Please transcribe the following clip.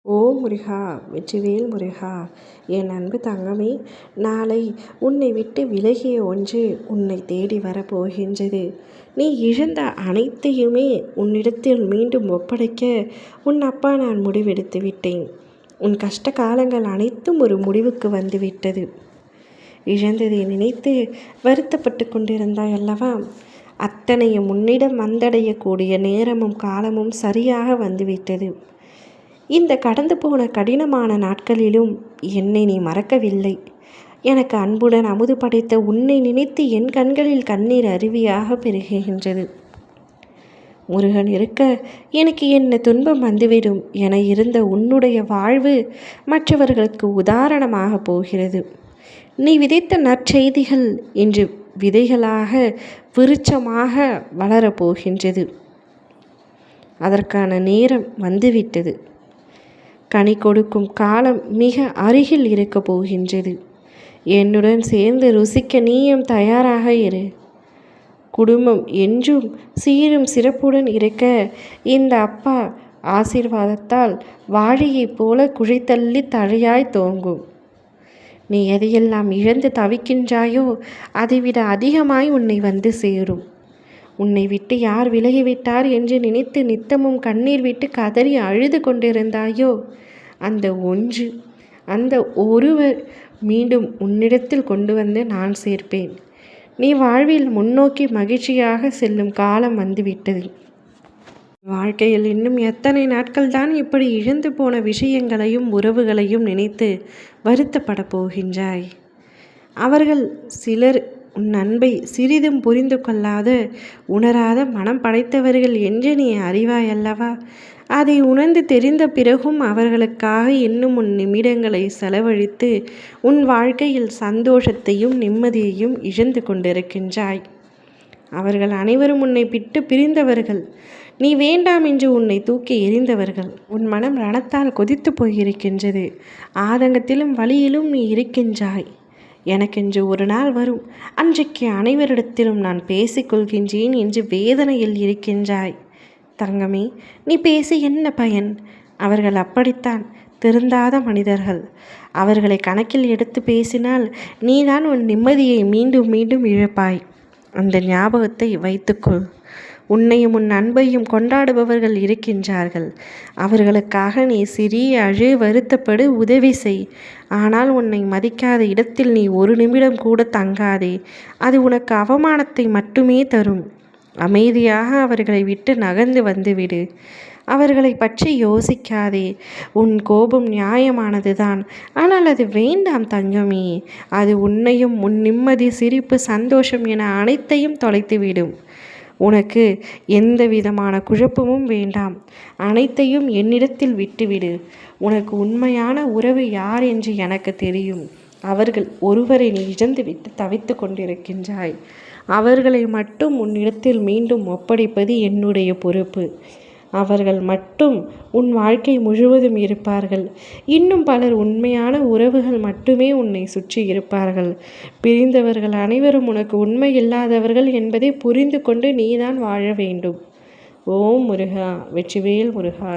ஓ முருகா! வெற்றிவேல் முருகா! என் அன்பு தங்கமே, நாளை உன்னை விட்டு விலகிய ஒன்று உன்னை தேடி வரப்போகின்றது. நீ இழந்த அனைத்தையுமே உன்னிடத்தில் மீண்டும் ஒப்படைக்க உன் அப்பா நான் முடிவெடுத்து விட்டேன். உன் கஷ்ட காலங்கள் அனைத்தும் ஒரு முடிவுக்கு வந்துவிட்டது. இழந்ததை நினைத்து வருத்தப்பட்டு கொண்டிருந்தாய் அல்லவா? அத்தனையும் உன்னிடம் வந்தடையக்கூடிய நேரமும் காலமும் சரியாக வந்துவிட்டது. இந்த கடந்து போன கடினமான நாட்களிலும் என்னை நீ மறக்கவில்லை. எனக்கு அன்புடன் அமுது படைத்த உன்னை நினைத்து என் கண்களில் கண்ணீர் அருவியாக பெருகுகின்றது. முருகன் இருக்க எனக்கு என்ன துன்பம் வந்துவிடும் என இருந்த உன்னுடைய வாழ்வு மற்றவர்களுக்கு உதாரணமாக போகிறது. நீ விதைத்த நற்செய்திகள் இன்று விதைகளாக விருட்சமாக வளரப்போகின்றது. அதற்கான நேரம் வந்துவிட்டது. கனி கொடுக்கும் காலம் மிக அருகில் இருக்க போகின்றது. என்னுடன் சேர்ந்து ருசிக்க நீயும் தயாராக இரு. குடும்பம் என்றும் சீரும் சிறப்புடன் இருக்க இந்த அப்பா ஆசீர்வாதத்தால் வாழையைப் போல குழைத்தள்ளி தழையாய் தோங்கும். நீ எதையெல்லாம் இழந்து தவிக்கின்றாயோ அதைவிட அதிகமாய் உன்னை வந்து சேரும். உன்னை விட்டு யார் விலகிவிட்டார் என்று நினைத்து நித்தமும் கண்ணீர் விட்டு கதறி அழுது கொண்டிருந்தாயோ அந்த ஒருவர் மீண்டும் உன்னிடத்தில் கொண்டு வந்து நான் சேர்ப்பேன். நீ வாழ்வில் முன்னோக்கி மகிழ்ச்சியாக செல்லும் காலம் வந்துவிட்டது. வாழ்க்கையில் இன்னும் எத்தனை நாட்கள் தான் இப்படி இழந்து போன விஷயங்களையும் உறவுகளையும் நினைத்து வருத்தப்பட போகின்றாய்? அவர்கள் சிலர் உன் அன்பை சிறிதும் புரிந்து கொள்ளாத உணராத மனம் படைத்தவர்கள் என்று நீ அறிவாய் அல்லவா? அதை உணர்ந்து தெரிந்த பிறகும் அவர்களுக்காக இன்னும் உன் நிமிடங்களை செலவழித்து உன் வாழ்க்கையில் சந்தோஷத்தையும் நிம்மதியையும் இழந்து கொண்டிருக்கின்றாய். அவர்கள் அனைவரும் உன்னை விட்டு பிரிந்தவர்கள். நீ வேண்டாம் என்று உன்னை தூக்கி எறிந்தவர்கள். உன் மனம் ரணத்தால் கொதித்து போயிருக்கின்றது. ஆதங்கத்திலும் வலியிலும் நீ இருக்கின்றாய். எனக்கென்று ஒரு நாள் வரும், அன்றைக்கு அனைவரிடத்திலும் நான் பேசிக்கொள்கின்றேன் என்று வேதனையில் இருக்கின்றாய். தங்கமே, நீ பேசி என்ன பயன்? அவர்கள் அப்படித்தான், திருந்தாத மனிதர்கள். அவர்களை கணக்கில் எடுத்து பேசினால் நீதான் உன் நிம்மதியை மீண்டும் மீண்டும் இழப்பாய். அந்த ஞாபகத்தை வைத்துக்கொள். உன்னையும் உன் அன்பையும் கொண்டாடுபவர்கள் இருக்கின்றார்கள். அவர்களுக்காக நீ சிறிய அழு, வருத்தப்படு, உதவி செய். ஆனால் உன்னை மதிக்காத இடத்தில் நீ ஒரு நிமிடம் கூட தங்காதே. அது உனக்கு அவமானத்தை மட்டுமே தரும். அமைதியாக அவர்களை விட்டு நகர்ந்து வந்துவிடு. அவர்களை பற்றி யோசிக்காதே. உன் கோபம் நியாயமானதுதான், ஆனால் அது வேண்டாம் தங்கமே. அது உன்னையும் உன் நிம்மதி, சிரிப்பு, சந்தோஷம் என அனைத்தையும் தொலைத்துவிடும். உனக்கு எந்த விதமான குழப்பமும் வேண்டாம். அனைத்தையும் என்னிடத்தில் விட்டுவிடு. உனக்கு உண்மையான உறவு யார் என்று எனக்கு தெரியும். அவர்கள் ஒருவரை நீ இழந்துவிட்டு தவித்து கொண்டிருக்கின்றாய். அவர்களை மட்டும் உன்னிடத்தில் மீண்டும் ஒப்படைப்பது என்னுடைய பொறுப்பு. அவர்கள் மட்டும் உன் வாழ்க்கை முழுவதும் இருப்பார்கள். இன்னும் பலர் உண்மையான உறவுகள் மட்டுமே உன்னை சுற்றி இருப்பார்கள். பிரிந்தவர்கள் அனைவரும் உனக்கு உண்மை இல்லாதவர்கள் என்பதை புரிந்து கொண்டு நீதான் வாழ வேண்டும். ஓம் முருகா! வெற்றிவேல் முருகா!